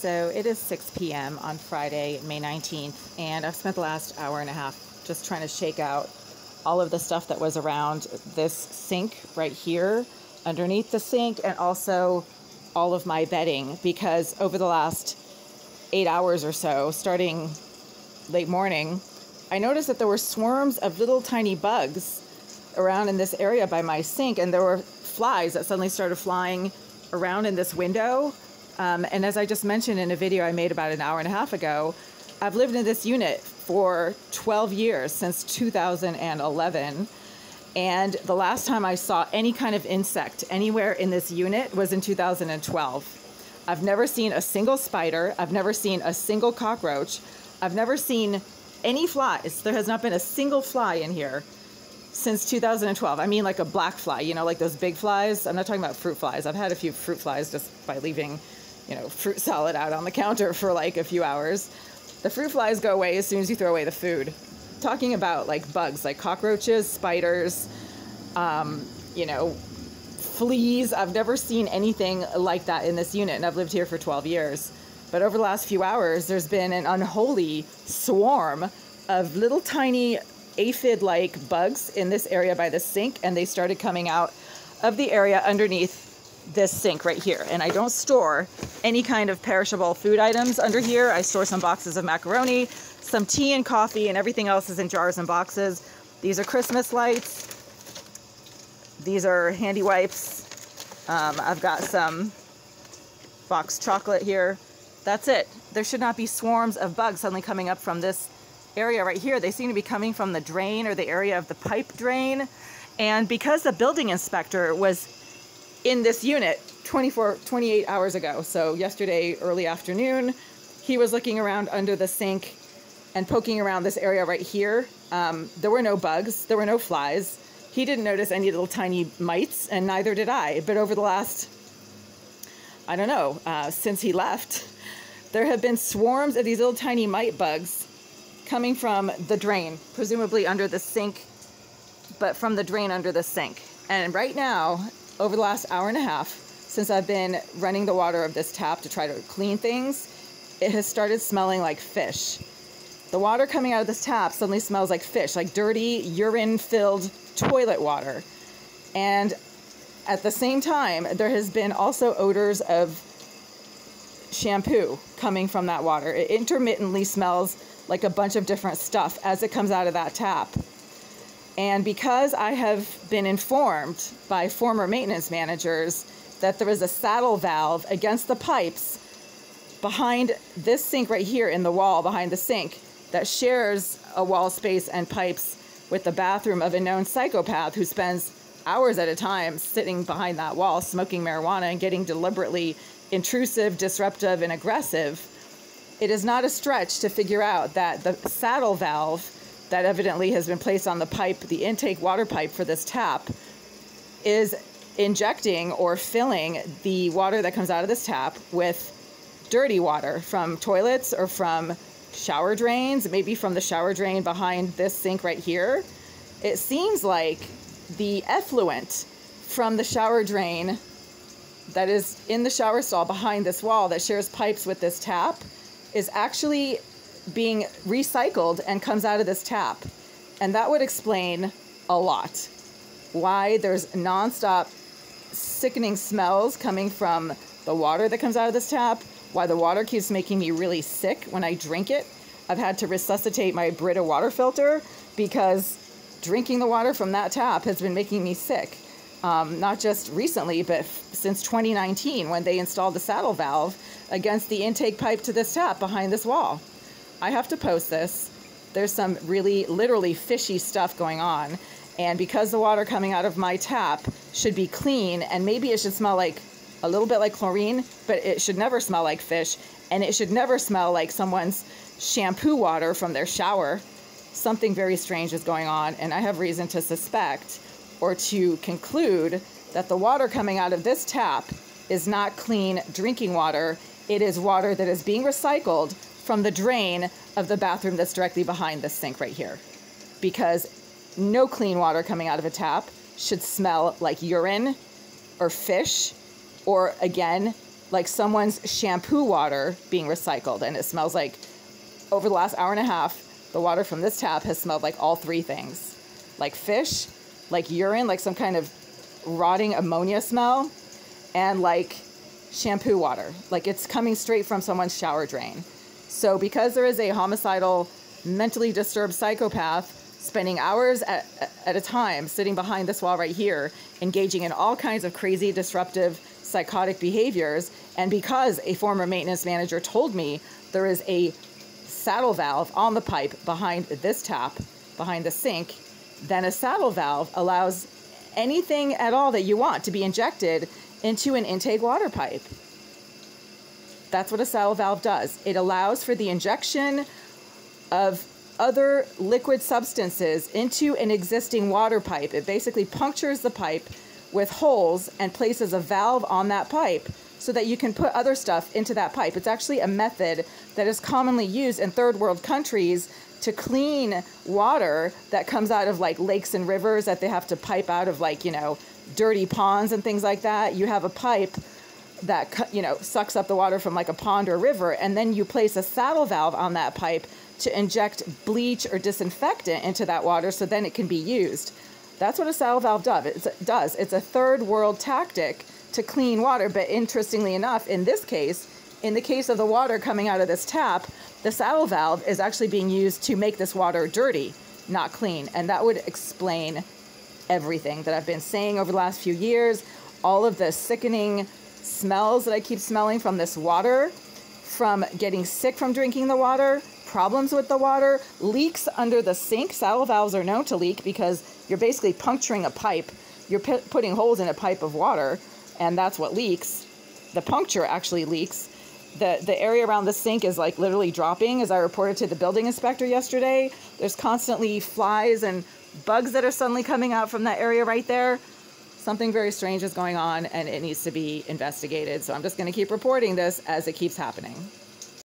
So it is 6 p.m. on Friday, May 19th, and I've spent the last hour and a half just trying to shake out all of the stuff that was around this sink right here, underneath the sink, and also all of my bedding, because over the last 8 hours or so, starting late morning, I noticed that there were swarms of little tiny bugs around in this area by my sink, and there were flies that suddenly started flying around in this window. And as I just mentioned in a video I made about an hour and a half ago, I've lived in this unit for 12 years, since 2011. And the last time I saw any kind of insect anywhere in this unit was in 2012. I've never seen a single spider. I've never seen a single cockroach. I've never seen any flies. There has not been a single fly in here since 2012. I mean, like a black fly, you know, like those big flies. I'm not talking about fruit flies. I've had a few fruit flies just by leaving, you know, fruit salad out on the counter for like a few hours. The fruit flies go away as soon as you throw away the food. Talking about like bugs, like cockroaches, spiders, you know, fleas. I've never seen anything like that in this unit, and I've lived here for 12 years. But over the last few hours, there's been an unholy swarm of little tiny aphid-like bugs in this area by the sink, and they started coming out of the area underneath this sink right here. And I don't store any kind of perishable food items under here. I store some boxes of macaroni, some tea and coffee, and everything else is in jars and boxes. These are Christmas lights. These are handy wipes. I've got some boxed chocolate here. That's it. There should not be swarms of bugs suddenly coming up from this area right here. They seem to be coming from the drain or the area of the pipe drain. And because the building inspector was in this unit 28 hours ago, so yesterday early afternoon, he was looking around under the sink and poking around this area right here. There were no bugs, there were no flies. He didn't notice any little tiny mites, and neither did I. But over the last, I don't know, since he left, there have been swarms of these little tiny mite bugs coming from the drain, presumably under the sink, but from the drain under the sink. And right now, over the last hour and a half, since I've been running the water of this tap to try to clean things, it has started smelling like fish. The water coming out of this tap suddenly smells like fish, like dirty, urine-filled toilet water. And at the same time, there has been also odors of shampoo coming from that water. It intermittently smells like a bunch of different stuff as it comes out of that tap. And because I have been informed by former maintenance managers that there is a saddle valve against the pipes behind this sink right here in the wall behind the sink that shares a wall space and pipes with the bathroom of a known psychopath who spends hours at a time sitting behind that wall smoking marijuana and getting deliberately intrusive, disruptive, and aggressive, it is not a stretch to figure out that the saddle valve that evidently has been placed on the pipe, the intake water pipe for this tap, is injecting or filling the water that comes out of this tap with dirty water from toilets or from shower drains, maybe from the shower drain behind this sink right here. It seems like the effluent from the shower drain that is in the shower stall behind this wall that shares pipes with this tap is actually being recycled and comes out of this tap. And that would explain a lot. Why there's nonstop sickening smells coming from the water that comes out of this tap, why the water keeps making me really sick when I drink it. I've had to resuscitate my Brita water filter because drinking the water from that tap has been making me sick. Not just recently, but since 2019 when they installed the saddle valve against the intake pipe to this tap behind this wall. I have to post this. There's some really literally fishy stuff going on. And because the water coming out of my tap should be clean, and maybe it should smell like a little bit like chlorine, but it should never smell like fish, and it should never smell like someone's shampoo water from their shower. Something very strange is going on, and I have reason to suspect or to conclude that the water coming out of this tap is not clean drinking water. It is water that is being recycled from the drain of the bathroom that's directly behind this sink right here. Because no clean water coming out of a tap should smell like urine or fish or, again, like someone's shampoo water being recycled. And it smells like, over the last hour and a half, the water from this tap has smelled like all three things. Like fish, like urine, like some kind of rotting ammonia smell, and like shampoo water. Like it's coming straight from someone's shower drain. So because there is a homicidal, mentally disturbed psychopath spending hours at a time sitting behind this wall right here, engaging in all kinds of crazy, disruptive, psychotic behaviors, and because a former maintenance manager told me there is a saddle valve on the pipe behind this tap, behind the sink, then a saddle valve allows anything at all that you want to be injected into an intake water pipe. That's what a saddle valve does. It allows for the injection of other liquid substances into an existing water pipe. It basically punctures the pipe with holes and places a valve on that pipe so that you can put other stuff into that pipe. It's actually a method that is commonly used in third world countries to clean water that comes out of like lakes and rivers that they have to pipe out of, like, you know, dirty ponds and things like that. You have a pipe that, you know, sucks up the water from like a pond or river, and then you place a saddle valve on that pipe to inject bleach or disinfectant into that water so then it can be used. That's what a saddle valve does. It's a third world tactic to clean water. But interestingly enough, in this case, in the case of the water coming out of this tap, the saddle valve is actually being used to make this water dirty, not clean. And that would explain everything that I've been saying over the last few years. All of the sickening smells that I keep smelling from this water, from getting sick from drinking the water, problems with the water, leaks under the sink. Saddle valves are known to leak because you're basically puncturing a pipe. You're putting holes in a pipe of water, and that's what leaks. The puncture actually leaks. The area around the sink is like literally dropping, as I reported to the building inspector yesterday. There's constantly flies and bugs that are suddenly coming out from that area right there. Something very strange is going on, and it needs to be investigated. So I'm just going to keep reporting this as it keeps happening.